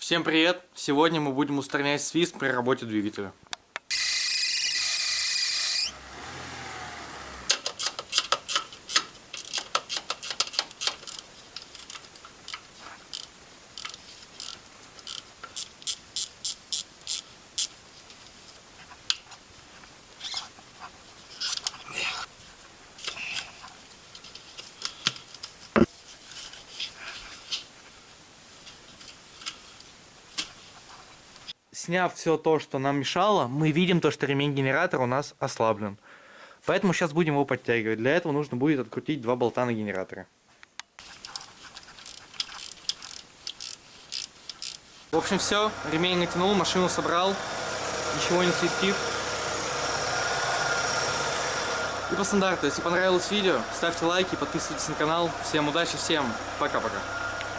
Всем привет! Сегодня мы будем устранять свист при работе двигателя. Сняв все то, что нам мешало, мы видим то, что ремень генератора у нас ослаблен. Поэтому сейчас будем его подтягивать. Для этого нужно будет открутить два болта на генераторе. В общем, все. Ремень натянул, машину собрал. Ничего не свистит. И по стандарту, если понравилось видео, ставьте лайки, подписывайтесь на канал. Всем удачи, всем пока-пока.